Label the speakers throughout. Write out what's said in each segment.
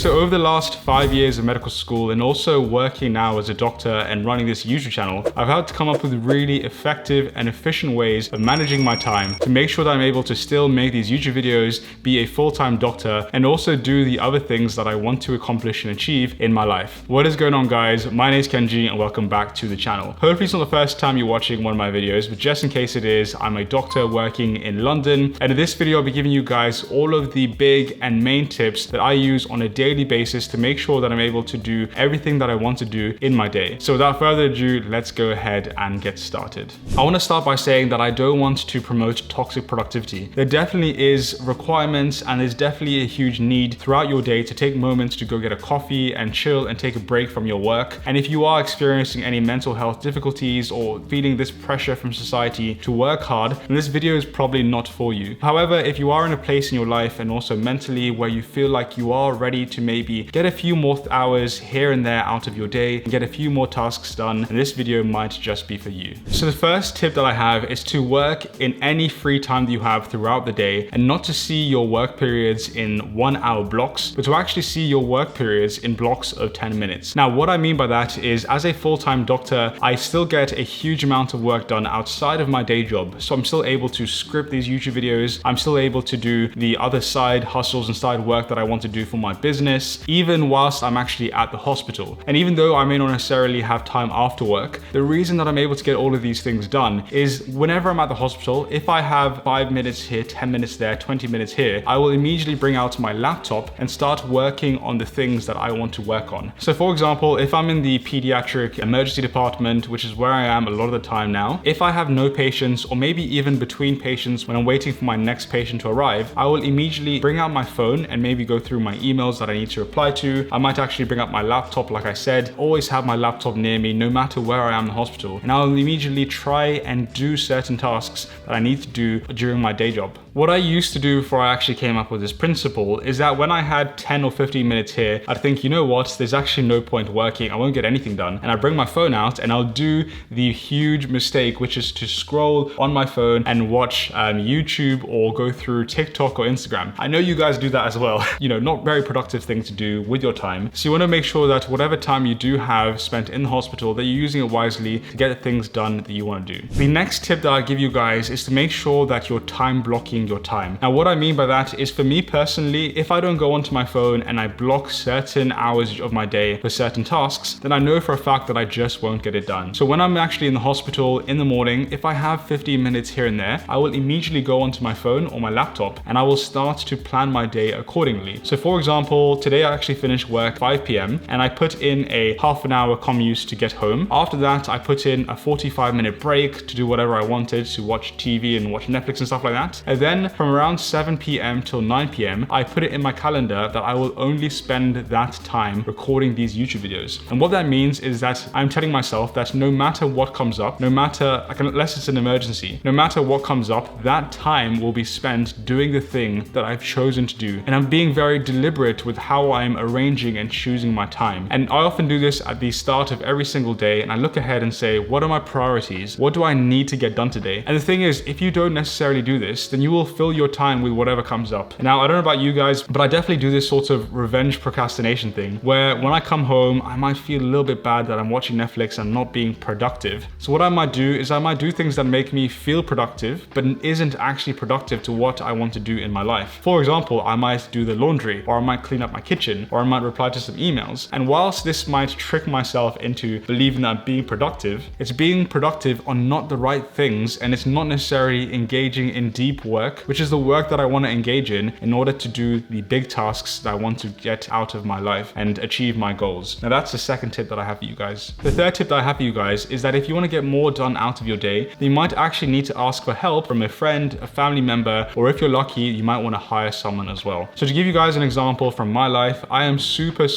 Speaker 1: So over the last 5 years of medical school and also working now as a doctor and running this YouTube channel, I've had to come up with really effective and efficient ways of managing my time to make sure that I'm able to still make these YouTube videos, be a full-time doctor, and also do the other things that I want to accomplish and achieve in my life. What is going on, guys? My name is Kenji and welcome back to the channel. Hopefully it's not the first time you're watching one of my videos, but just in case it is, I'm a doctor working in London, and in this video I'll be giving you guys all of the big and main tips that I use on a daily basis to make sure that I'm able to do everything that I want to do in my day. So without further ado, let's go ahead and get started. I want to start by saying that I don't want to promote toxic productivity. There definitely is requirements and there's definitely a huge need throughout your day to take moments to go get a coffee and chill and take a break from your work. And if you are experiencing any mental health difficulties or feeling this pressure from society to work hard, then this video is probably not for you. However, if you are in a place in your life and also mentally where you feel like you are ready to maybe get a few more hours here and there out of your day and get a few more tasks done, and this video might just be for you. So the first tip that I have is to work in any free time that you have throughout the day and not to see your work periods in 1 hour blocks, but to actually see your work periods in blocks of 10 minutes. Now, what I mean by that is as a full-time doctor, I still get a huge amount of work done outside of my day job. So I'm still able to script these YouTube videos. I'm still able to do the other side hustles and side work that I want to do for my business, even whilst I'm actually at the hospital. And even though I may not necessarily have time after work, the reason that I'm able to get all of these things done is whenever I'm at the hospital, if I have 5 minutes here, 10 minutes there, 20 minutes here, I will immediately bring out my laptop and start working on the things that I want to work on. So for example, if I'm in the pediatric emergency department, which is where I am a lot of the time now, if I have no patients or maybe even between patients when I'm waiting for my next patient to arrive, I will immediately bring out my phone and maybe go through my emails that I need to reply to. I might actually bring up my laptop, like I said, always have my laptop near me no matter where I am in the hospital, and I'll immediately try and do certain tasks that I need to do during my day job. What I used to do before I actually came up with this principle is that when I had 10 or 15 minutes here, I'd think, you know what, there's actually no point working, I won't get anything done. And I bring my phone out and I'll do the huge mistake, which is to scroll on my phone and watch YouTube or go through TikTok or Instagram. I know you guys do that as well. You know, not very productive thing to do with your time. So you want to make sure that whatever time you do have spent in the hospital, that you're using it wisely to get the things done that you want to do. The next tip that I give you guys is to make sure that you're time blocking your time. Now, what I mean by that is, for me personally, if I don't go onto my phone and I block certain hours of my day for certain tasks, then I know for a fact that I just won't get it done. So when I'm actually in the hospital in the morning, if I have 15 minutes here and there, I will immediately go onto my phone or my laptop and I will start to plan my day accordingly. So for example, today I actually finished work 5 p.m. and I put in a half an hour commute to get home. After that, I put in a 45-minute break to do whatever I wanted, to watch TV and watch Netflix and stuff like that. And then from around 7 p.m. till 9 p.m., I put it in my calendar that I will only spend that time recording these YouTube videos. And what that means is that I'm telling myself that no matter what comes up, no matter, unless it's an emergency, no matter what comes up, that time will be spent doing the thing that I've chosen to do. And I'm being very deliberate with how I'm arranging and choosing my time. And I often do this at the start of every single day, and I look ahead and say, what are my priorities? What do I need to get done today? And the thing is, if you don't necessarily do this, then you will fill your time with whatever comes up. Now, I don't know about you guys, but I definitely do this sort of revenge procrastination thing where when I come home, I might feel a little bit bad that I'm watching Netflix and not being productive. So what I might do is I might do things that make me feel productive, but isn't actually productive to what I want to do in my life. For example, I might do the laundry, or I might clean up my kitchen, or I might reply to some emails. And whilst this might trick myself into believing that I'm being productive, it's being productive on not the right things, and it's not necessarily engaging in deep work, which is the work that I want to engage in order to do the big tasks that I want to get out of my life and achieve my goals. Now that's the second tip that I have for you guys. The third tip that I have for you guys is that if you want to get more done out of your day, then you might actually need to ask for help from a friend, a family member, or if you're lucky, you might want to hire someone as well. So to give you guys an example from my life, I am super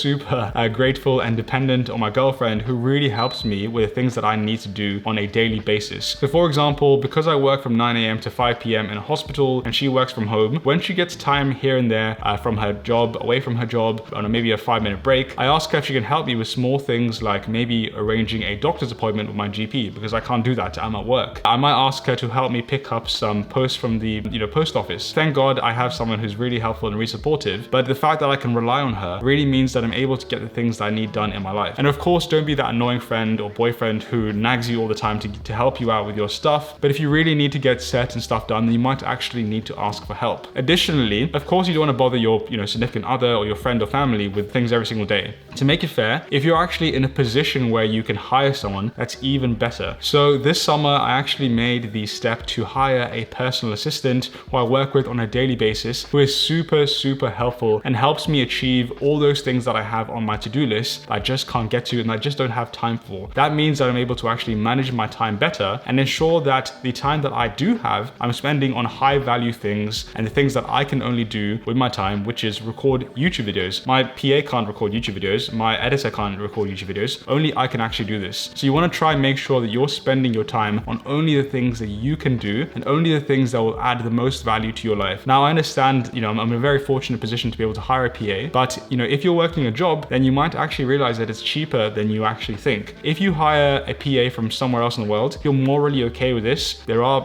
Speaker 1: grateful and dependent on my girlfriend, who really helps me with the things that I need to do on a daily basis. So for example, because I work from 9 a.m. to 5 p.m. in a hospital, school and she works from home, when she gets time here and there from her job, away from her job, on maybe a 5-minute break, I ask her if she can help me with small things like maybe arranging a doctor's appointment with my GP, because I can't do that, I'm at work. I might ask her to help me pick up some posts from the post office. Thank God I have someone who's really helpful and really supportive, but the fact that I can rely on her really means that I'm able to get the things that I need done in my life. And of course, don't be that annoying friend or boyfriend who nags you all the time to help you out with your stuff. But if you really need to get certain stuff done, then you might actually need to ask for help. Additionally, of course, you don't want to bother your significant other or your friend or family with things every single day. To make it fair, if you're actually in a position where you can hire someone, that's even better. So this summer, I actually made the step to hire a personal assistant who I work with on a daily basis, who is super, super helpful and helps me achieve all those things that I have on my to-do list that I just can't get to and I just don't have time for. That means that I'm able to actually manage my time better and ensure that the time that I do have, I'm spending on high value things and the things that I can only do with my time, which is record YouTube videos. My PA can't record YouTube videos. My editor can't record YouTube videos. Only I can actually do this. So you want to try and make sure that you're spending your time on only the things that you can do and only the things that will add the most value to your life. Now, I understand, I'm in a very fortunate position to be able to hire a PA, but if you're working a job, then you might actually realize that it's cheaper than you actually think. If you hire a PA from somewhere else in the world, you're morally okay with this. There are,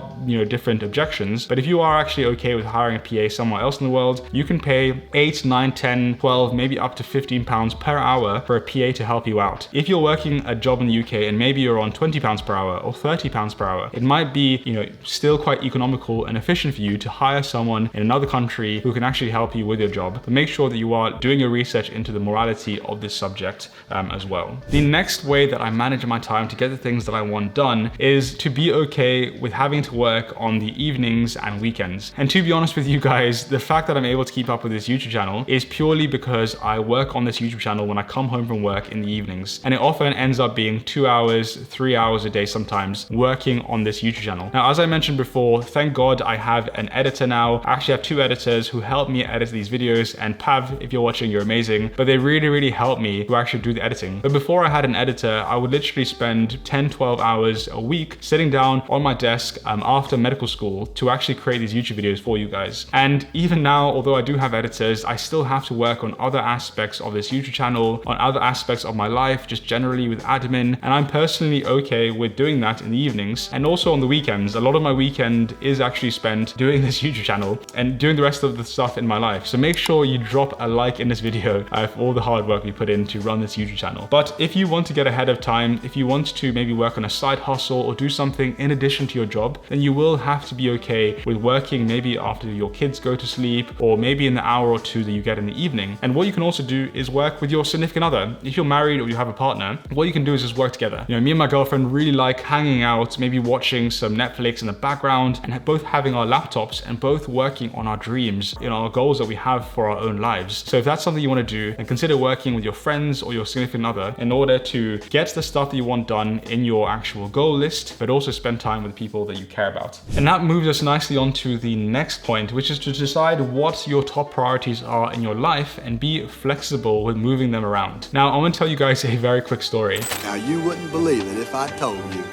Speaker 1: different objections, but if you are actually okay with hiring a PA somewhere else in the world, you can pay 8, 9, 10, 12, maybe up to £15 per hour for a PA to help you out. If you're working a job in the UK and maybe you're on £20 per hour or £30 per hour, it might be, still quite economical and efficient for you to hire someone in another country who can actually help you with your job. But make sure that you are doing your research into the morality of this subject as well. The next way that I manage my time to get the things that I want done is to be okay with having to work on the evenings and weekends. And to be honest with you guys, the fact that I'm able to keep up with this YouTube channel is purely because I work on this YouTube channel when I come home from work in the evenings. And it often ends up being 2 hours, 3 hours a day sometimes working on this YouTube channel. Now, as I mentioned before, thank God I have an editor now. I actually have 2 editors who help me edit these videos, and Pav, if you're watching, you're amazing, but they really, really help me to actually do the editing. But before I had an editor, I would literally spend 10, 12 hours a week sitting down on my desk after medical school to actually create these YouTube videos for you guys. And even now, although I do have editors, I still have to work on other aspects of this YouTube channel, on other aspects of my life, just generally with admin. And I'm personally okay with doing that in the evenings and also on the weekends. A lot of my weekend is actually spent doing this YouTube channel and doing the rest of the stuff in my life. So make sure you drop a like in this video for all the hard work we put in to run this YouTube channel. But if you want to get ahead of time, if you want to maybe work on a side hustle or do something in addition to your job, then you will have to be okay with working maybe after your kids go to sleep or maybe in the hour or two that you get in the evening. And what you can also do is work with your significant other. If you're married or you have a partner, what you can do is just work together. Me and my girlfriend really like hanging out, maybe watching some Netflix in the background and both having our laptops and both working on our dreams, our goals that we have for our own lives. So if that's something you want to do, then consider working with your friends or your significant other in order to get the stuff that you want done in your actual goal list, but also spend time with people that you care about. And that moves us nicely on to the next point, which is to decide what your top priorities are in your life and be flexible with moving them around. Now, I want to tell you guys a very quick story.
Speaker 2: Now, you wouldn't believe it if I told you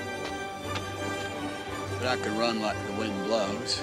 Speaker 3: but I could run like the wind blows.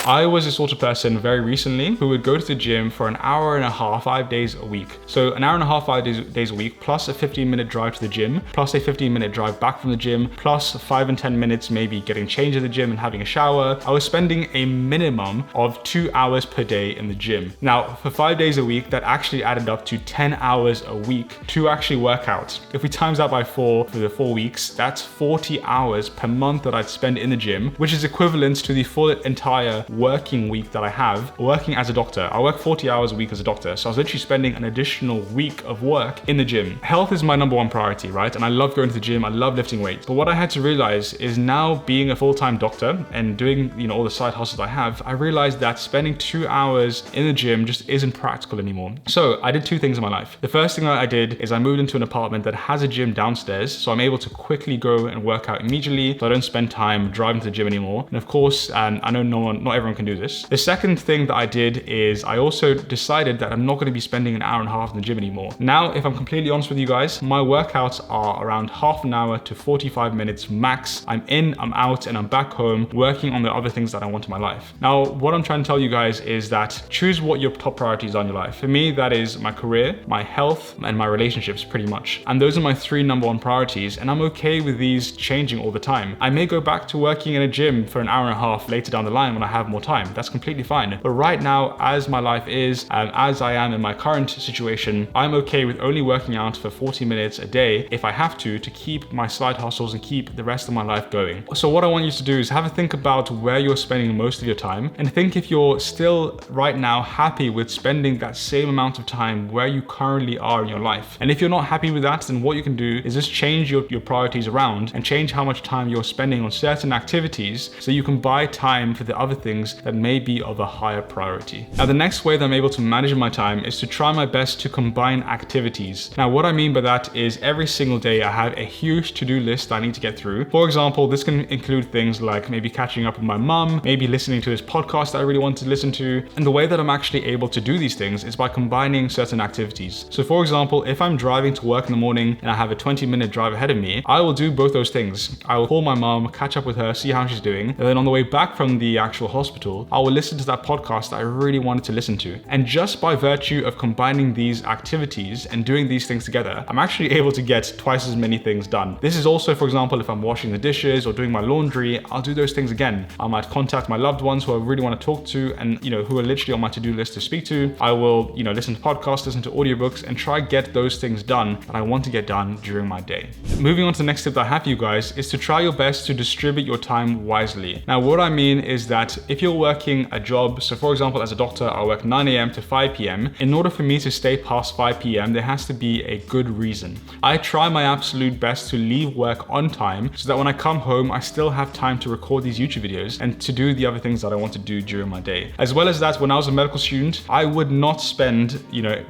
Speaker 1: I was the sort of person very recently who would go to the gym for an hour and a half, 5 days a week. So an hour and a half, 5 days a week, plus a 15-minute drive to the gym, plus a 15-minute drive back from the gym, plus 5 and 10 minutes maybe getting changed at the gym and having a shower. I was spending a minimum of 2 hours per day in the gym. Now, for 5 days a week, that actually added up to 10 hours a week to actually work out. If we times that by 4 for the 4 weeks, that's 40 hours per month that I'd spend in the gym, which is equivalent to the full entire working week that I have working as a doctor. I work 40 hours a week as a doctor, so I was literally spending an additional week of work in the gym. Health is my number one priority, right? And I love going to the gym, I love lifting weights. But what I had to realize is now being a full-time doctor and doing, all the side hustles I have, I realized that spending 2 hours in the gym just isn't practical anymore. So I did 2 things in my life. The first thing that I did is I moved into an apartment that has a gym downstairs, so I'm able to quickly go and work out immediately, so I don't spend time driving to the gym anymore. And of course, I know not everyone can do this. The second thing that I did is I also decided that I'm not going to be spending an hour and a half in the gym anymore. Now, if I'm completely honest with you guys, my workouts are around half an hour to 45 minutes max. I'm in, I'm out, and I'm back home working on the other things that I want in my life. Now, what I'm trying to tell you guys is that choose what your top priorities are in your life. For me, that is my career, my health, and my relationships pretty much. And those are my three number one priorities, and I'm okay with these changing all the time. I may go back to working in a gym for an hour and a half later down the line when I have more time. That's completely fine. But right now, as my life is, and as I am in my current situation, I'm okay with only working out for 40 minutes a day if I have to keep my side hustles and keep the rest of my life going. So what I want you to do is have a think about where you're spending most of your time, and think if you're still right now happy with spending that same amount of time where you currently are in your life. And if you're not happy with that, then what you can do is just change your priorities around and change how much time you're spending on certain activities so you can buy time for the other things that may be of a higher priority. Now, the next way that I'm able to manage my time is to try my best to combine activities. Now, what I mean by that is every single day I have a huge to-do list I need to get through. For example, this can include things like maybe catching up with my mum, maybe listening to this podcast that I really want to listen to. And the way that I'm actually able to do these things is by combining certain activities. So for example, if I'm driving to work in the morning and I have a 20-minute drive ahead of me, I will do both those things. I will call my mom, catch up with her, see how she's doing. And then on the way back from the actual hospital, I will listen to that podcast that I really wanted to listen to. And just by virtue of combining these activities and doing these things together, I'm actually able to get twice as many things done. This is also, for example, if I'm washing the dishes or doing my laundry, I'll do those things again. I might contact my loved ones who I really want to talk to and, who are literally on my to-do list to speak to. I will, listen to podcasts, listen to audiobooks, and try get those things done that I want to get done during my day. Moving on to the next tip that I have for you guys is to try your best to distribute your time wisely. Now, what I mean is that if you're working a job, so for example, as a doctor, I work 9 a.m. to 5 p.m. In order for me to stay past 5 p.m., there has to be a good reason. I try my absolute best to leave work on time so that when I come home, I still have time to record these YouTube videos and to do the other things that I want to do during my day. As well as that, when I was a medical student, I would not spend,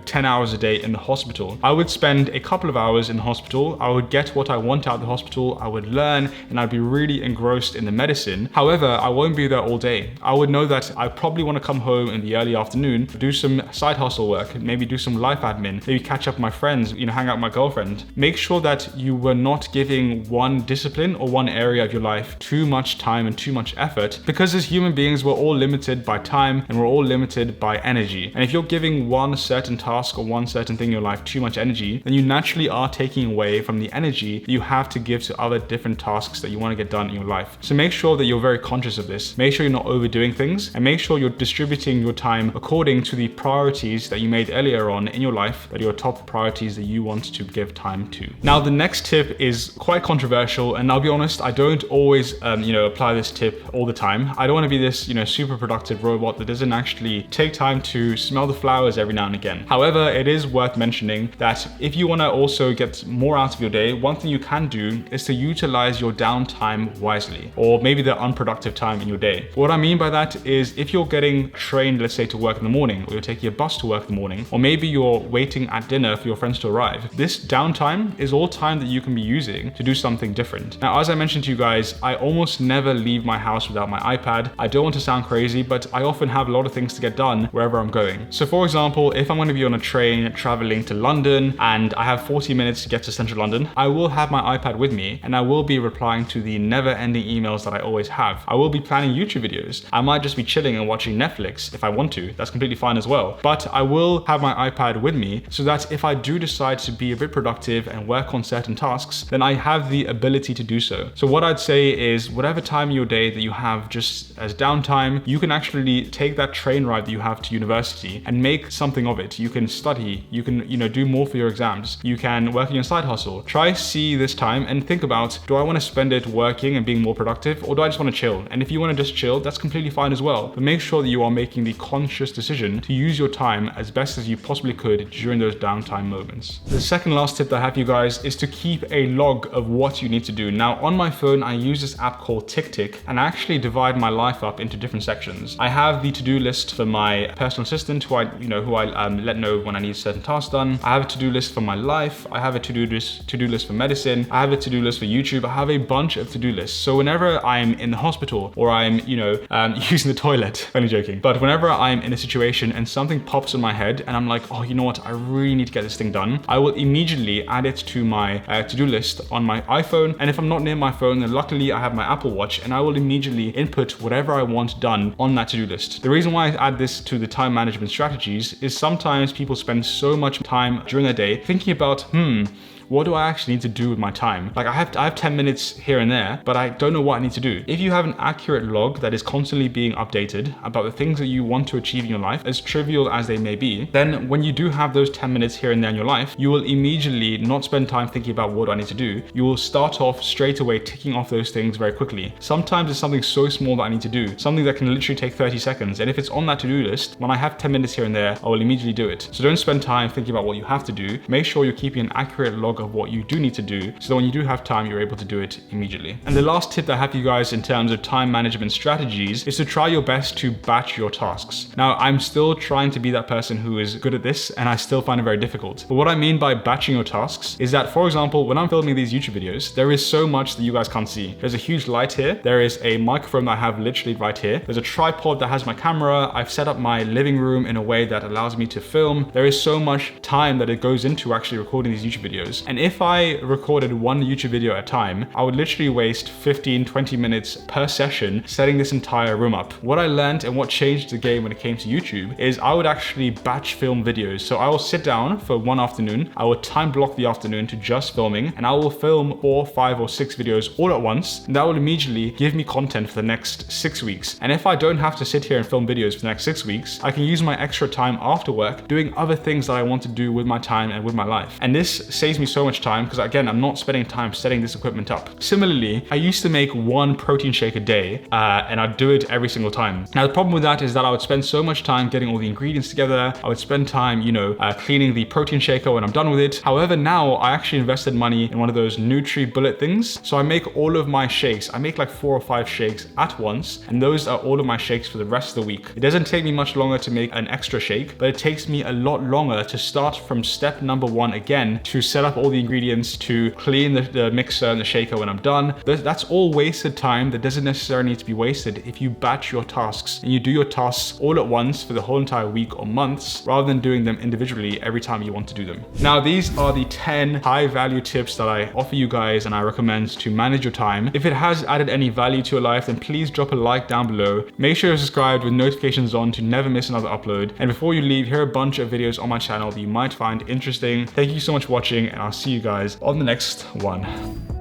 Speaker 1: 10 hours a day in the hospital. I would spend a couple of hours in the hospital. I would get what I want out of the hospital. I would learn and I'd be really engrossed in the medicine. However, I won't be there all day. I would know that I probably want to come home in the early afternoon, do some side hustle work, maybe do some life admin, maybe catch up with my friends, hang out with my girlfriend. Make sure that you were not giving one discipline or one area of your life too much time and too much effort, because as human beings, we're all limited by time and we're all limited by energy. And if you're giving one certain task or one certain thing in your life too much energy, then you naturally are taking away from the energy that you have to give to other different tasks that you want to get done in your life. So make sure that you're very conscious of this. Make sure you're not overdoing things, and make sure you're distributing your time according to the priorities that you made earlier on in your life, that are your top priorities that you want to give time to. Now, the next tip is quite controversial, and I'll be honest, I don't always, apply this tip all the time. I don't want to be this, super productive robot that doesn't actually take time to smell the flowers every now and again. However, it is worth mentioning that if you want to also get more out of your day, one thing you can do is to utilize your downtime wisely, or maybe the unproductive time in your day. What I mean by that is if you're getting trained, let's say, to work in the morning, or you're taking a bus to work in the morning, or maybe you're waiting at dinner for your friends to arrive, this downtime is all time that you can be using to do something different. Now, as I mentioned to you guys, I almost never leave my house without my iPad. I don't want to sound crazy, but I often have a lot of things to get done wherever I'm going. So for example, if I'm going to be on a train traveling to London and I have 40 minutes to get to central London, I will have my iPad with me and I will be replying to the never-ending emails that I always have. I will be planning YouTube videos. I might just be chilling and watching Netflix if I want to. That's completely fine as well. But I will have my iPad with me so that if I do decide to be a bit productive and work on certain tasks, then I have the ability to do so. So what I'd say is whatever time in your day that you have just as downtime, you can actually take that train ride that you have to university and make something of it. You can study, you can, do more for your exams. You can work on your side hustle. Try see this time and think about, do I want to spend it working and being more productive, or do I just want to chill? And if you want to just chill, that's completely fine as well. But make sure that you are making the conscious decision to use your time as best as you possibly could during those downtime moments. The second last tip that I have for you guys is to keep a log of what you need to do. Now, on my phone, I use this app called TickTick, and I actually divide my life up into different sections. I have the to-do list for my personal assistant, who I let know when I need certain tasks done. I have a to-do list for my life. I have a to-do list for medicine. I have a to-do list for YouTube. I have a bunch of to-do lists. So whenever I'm in the hospital or I'm, using the toilet. Only joking. But whenever I'm in a situation and something pops in my head and I'm like, oh, you know what? I really need to get this thing done. I will immediately add it to my to-do list on my iPhone. And if I'm not near my phone, then luckily I have my Apple Watch and I will immediately input whatever I want done on that to-do list. The reason why I add this to the time management strategies is sometimes people spend so much time during their day thinking about, what do I actually need to do with my time? Like I have 10 minutes here and there, but I don't know what I need to do. If you have an accurate log that is constantly being updated about the things that you want to achieve in your life, as trivial as they may be, then when you do have those 10 minutes here and there in your life, you will immediately not spend time thinking about what do I need to do. You will start off straight away ticking off those things very quickly. Sometimes it's something so small that I need to do, something that can literally take 30 seconds. And if it's on that to-do list, when I have 10 minutes here and there, I will immediately do it. So don't spend time thinking about what you have to do. Make sure you're keeping an accurate log of what you do need to do so that when you do have time, you're able to do it immediately. And the last tip that I have for you guys in terms of time management strategies is to try your best to batch your tasks. Now, I'm still trying to be that person who is good at this and I still find it very difficult. But what I mean by batching your tasks is that, for example, when I'm filming these YouTube videos, there is so much that you guys can't see. There's a huge light here. There is a microphone that I have literally right here. There's a tripod that has my camera. I've set up my living room in a way that allows me to film. There is so much time that it goes into actually recording these YouTube videos. And if I recorded one YouTube video at a time, I would literally waste 15-20 minutes per session setting this entire room up. What I learned and what changed the game when it came to YouTube is I would actually batch film videos. So I will sit down for one afternoon, I will time block the afternoon to just filming, and I will film 4, 5, or 6 videos all at once. And that will immediately give me content for the next 6 weeks. And if I don't have to sit here and film videos for the next 6 weeks, I can use my extra time after work doing other things that I want to do with my time and with my life. And this saves me so much time because again, I'm not spending time setting this equipment up. Similarly, I used to make one protein shake a day and I'd do it every single time. Now, the problem with that is that I would spend so much time getting all the ingredients together. I would spend time, cleaning the protein shaker when I'm done with it. However, now I actually invested money in one of those Bullet things. So I make all of my shakes. I make like 4 or 5 shakes at once, and those are all of my shakes for the rest of the week. It doesn't take me much longer to make an extra shake, but it takes me a lot longer to start from step number 1 again, to set up all the ingredients, to clean the mixer and the shaker when I'm done. That's all wasted time that doesn't necessarily need to be wasted if you batch your tasks and you do your tasks all at once for the whole entire week or months, rather than doing them individually every time you want to do them. Now, these are the 10 high value tips that I offer you guys and I recommend to manage your time. If it has added any value to your life, then please drop a like down below. Make sure you're subscribed with notifications on to never miss another upload. And before you leave, here are a bunch of videos on my channel that you might find interesting. Thank you so much for watching, and I'll see you guys on the next one.